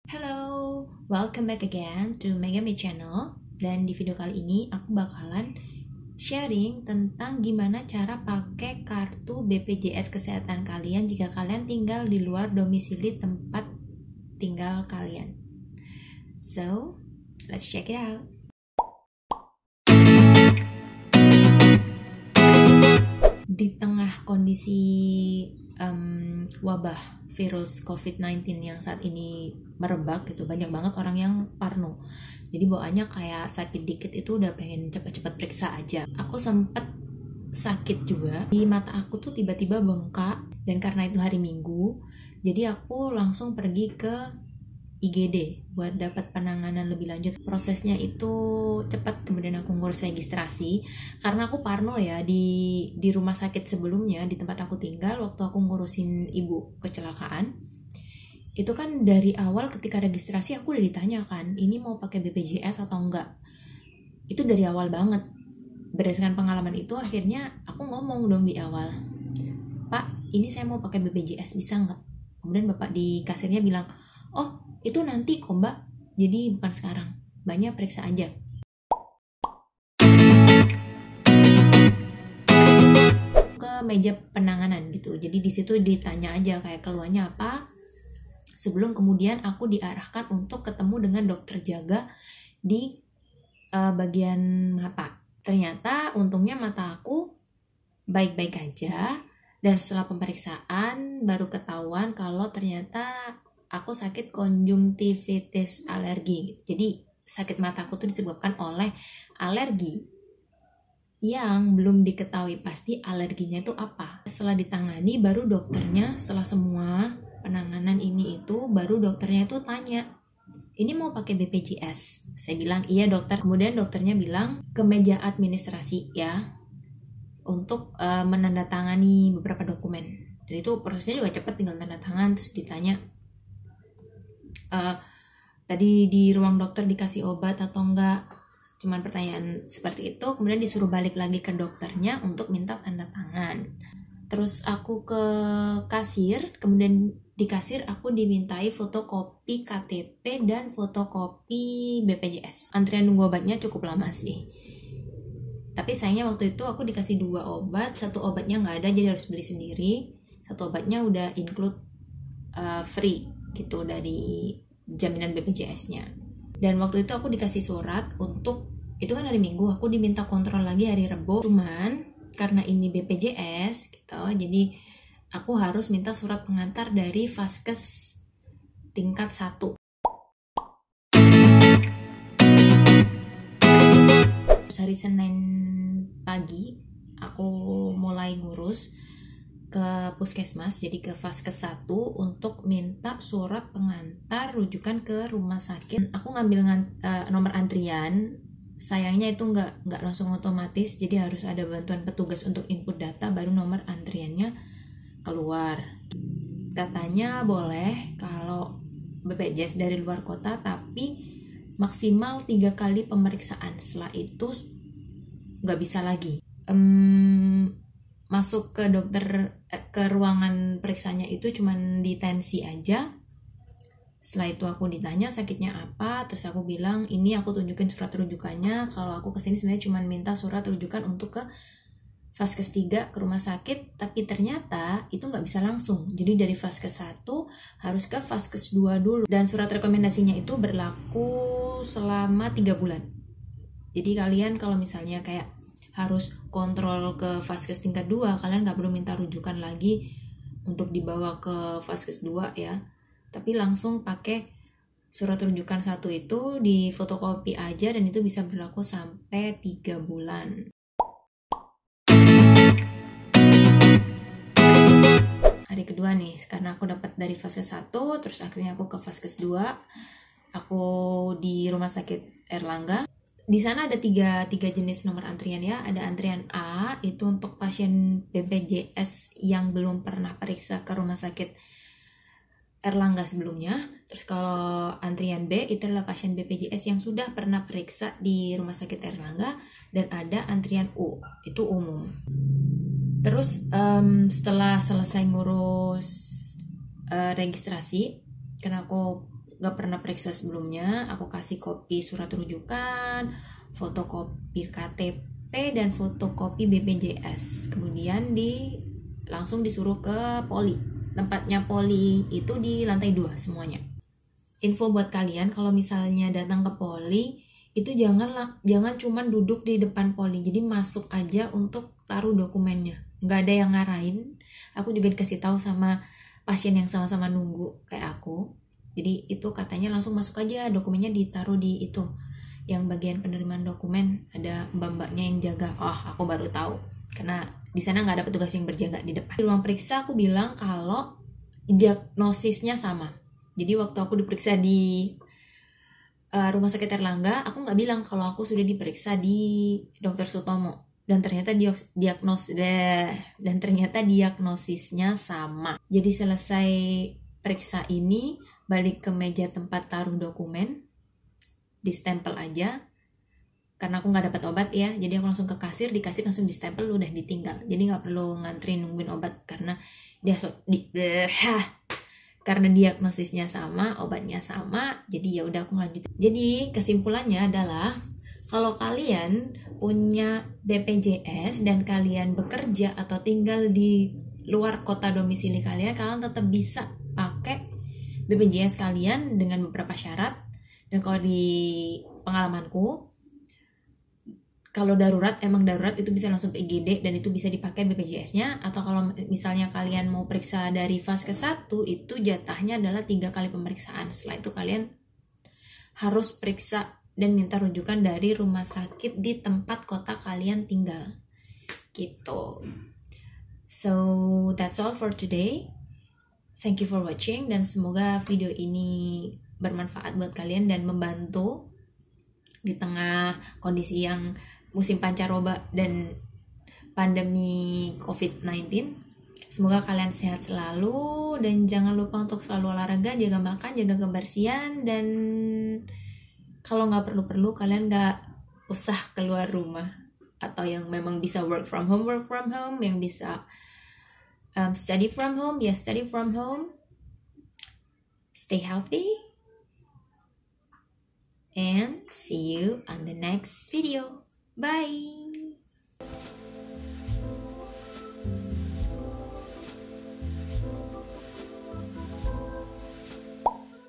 Hello, welcome back again to Megami Channel. Dan di video kali ini aku bakalan sharing tentang gimana cara pakai kartu BPJS Kesehatan kalian jika kalian tinggal di luar domisili tempat tinggal kalian. So, let's check it out. Di tengah kondisi wabah virus COVID-19 yang saat ini merebak gitu, banyak banget orang yang parno. Jadi bawaannya kayak sakit dikit itu udah pengen cepet-cepet periksa aja. Aku sempet sakit juga, di mata aku tuh tiba-tiba bengkak, dan karena itu hari Minggu, jadi aku langsung pergi ke IGD buat dapat penanganan lebih lanjut. Prosesnya itu cepat, kemudian aku ngurus registrasi karena aku parno ya di rumah sakit sebelumnya di tempat aku tinggal. Waktu aku ngurusin ibu kecelakaan itu kan dari awal ketika registrasi aku udah ditanyakan ini mau pakai BPJS atau enggak. Itu dari awal banget. Berdasarkan pengalaman itu akhirnya aku ngomong dong di awal, "Pak, ini saya mau pakai BPJS, bisa enggak?" Kemudian bapak di kasirnya bilang, "Oh, itu nanti kok mbak, jadi bukan sekarang, banyak periksa aja." Ke meja penanganan gitu, jadi di situ ditanya aja kayak keluhannya apa, sebelum kemudian aku diarahkan untuk ketemu dengan dokter jaga di bagian mata. Ternyata untungnya mata aku baik-baik aja, dan setelah pemeriksaan baru ketahuan kalau ternyata aku sakit konjungtivitis alergi. Jadi sakit mataku tuh disebabkan oleh alergi yang belum diketahui pasti alerginya itu apa. Setelah ditangani baru dokternya, setelah semua penanganan ini itu baru dokternya itu tanya, "Ini mau pakai BPJS?" Saya bilang, "Iya dokter." Kemudian dokternya bilang, "Ke meja administrasi ya untuk menandatangani beberapa dokumen." Dan itu prosesnya juga cepat, tinggal tanda tangan terus ditanya, tadi di ruang dokter dikasih obat atau enggak, cuman pertanyaan seperti itu. Kemudian disuruh balik lagi ke dokternya untuk minta tanda tangan. Terus aku ke kasir, kemudian di kasir aku dimintai fotokopi KTP dan fotokopi BPJS. Antrian nunggu obatnya cukup lama sih, tapi sayangnya waktu itu aku dikasih 2 obat, satu obatnya nggak ada jadi harus beli sendiri, satu obatnya udah include free gitu dari jaminan BPJS-nya. Dan waktu itu aku dikasih surat untuk, itu kan hari Minggu, aku diminta kontrol lagi hari Rebo. Cuman karena ini BPJS gitu, jadi aku harus minta surat pengantar dari Vaskes tingkat 1. Hari Senin pagi aku mulai ngurus ke puskesmas, jadi ke Vaskes 1 untuk minta surat pengantar rujukan ke rumah sakit. Aku ngambil nomor antrian, sayangnya itu nggak langsung otomatis, jadi harus ada bantuan petugas untuk input data baru nomor antriannya keluar. Katanya boleh kalau BPJS dari luar kota, tapi maksimal 3 kali pemeriksaan, setelah itu nggak bisa lagi. Masuk ke dokter ke ruangan periksanya itu cuman di tensi aja. Setelah itu aku ditanya sakitnya apa, terus aku bilang ini, aku tunjukin surat rujukannya kalau aku kesini sebenarnya cuman minta surat rujukan untuk ke Vaskes 3 ke rumah sakit, tapi ternyata itu nggak bisa langsung, jadi dari Vaskes 1 harus ke Vaskes 2 dulu, dan surat rekomendasinya itu berlaku selama 3 bulan. Jadi kalian kalau misalnya kayak harus kontrol ke Vaskes tingkat 2, kalian nggak perlu minta rujukan lagi untuk dibawa ke Vaskes 2 ya, tapi langsung pakai surat rujukan 1 itu di fotokopi aja, dan itu bisa berlaku sampai 3 bulan. Hari kedua nih, karena aku dapat dari Vaskes 1, terus akhirnya aku ke Vaskes 2, aku di rumah sakit Erlangga. Di sana ada tiga jenis nomor antrian ya. Ada antrian A, itu untuk pasien BPJS yang belum pernah periksa ke rumah sakit Erlangga sebelumnya. Terus kalau antrian B itu adalah pasien BPJS yang sudah pernah periksa di rumah sakit Erlangga. Dan ada antrian U, itu umum. Terus setelah selesai ngurus registrasi, karena aku nggak pernah periksa sebelumnya, aku kasih kopi surat rujukan, fotokopi KTP dan fotokopi BPJS. Kemudian langsung disuruh ke poli. Tempatnya poli itu di lantai 2 semuanya. Info buat kalian, kalau misalnya datang ke poli itu jangan cuman duduk di depan poli. Jadi masuk aja untuk taruh dokumennya. Nggak ada yang ngarahin. Aku juga dikasih tahu sama pasien yang sama-sama nunggu kayak aku. Jadi itu katanya langsung masuk aja, dokumennya ditaruh di itu. Yang bagian penerimaan dokumen ada mbak-mbaknya yang jaga. Aku baru tahu karena di sana nggak ada petugas yang berjaga di depan. Di ruang periksa aku bilang kalau diagnosisnya sama. Jadi waktu aku diperiksa di Rumah Sakit Erlangga, aku nggak bilang kalau aku sudah diperiksa di Dr. Sutomo. Dan ternyata diagnosisnya sama. Jadi selesai periksa ini, balik ke meja tempat taruh dokumen, distempel aja. Karena aku nggak dapat obat ya, jadi aku langsung ke kasir, di kasir langsung distempel, udah ditinggal. Jadi nggak perlu ngantri nungguin obat karena karena diagnosisnya sama, obatnya sama, jadi ya udah aku lanjutin. Jadi kesimpulannya adalah kalau kalian punya BPJS dan kalian bekerja atau tinggal di luar kota domisili kalian tetap bisa pakai BPJS kalian dengan beberapa syarat. Dan kalau di pengalamanku, kalau emang darurat itu bisa langsung ke IGD dan itu bisa dipakai BPJS-nya. Atau kalau misalnya kalian mau periksa dari fase ke 1, itu jatahnya adalah 3 kali pemeriksaan. Setelah itu kalian harus periksa dan minta rujukan dari rumah sakit di tempat kota kalian tinggal. Gitu. So, that's all for today. Thank you for watching dan semoga video ini bermanfaat buat kalian dan membantu di tengah kondisi yang musim pancaroba dan pandemi COVID-19. Semoga kalian sehat selalu dan jangan lupa untuk selalu olahraga, jaga makan, jaga kebersihan, dan kalau nggak perlu-perlu kalian nggak usah keluar rumah. Atau yang memang bisa work from home, yang bisa study from home, study from home. Stay healthy and see you on the next video. Bye!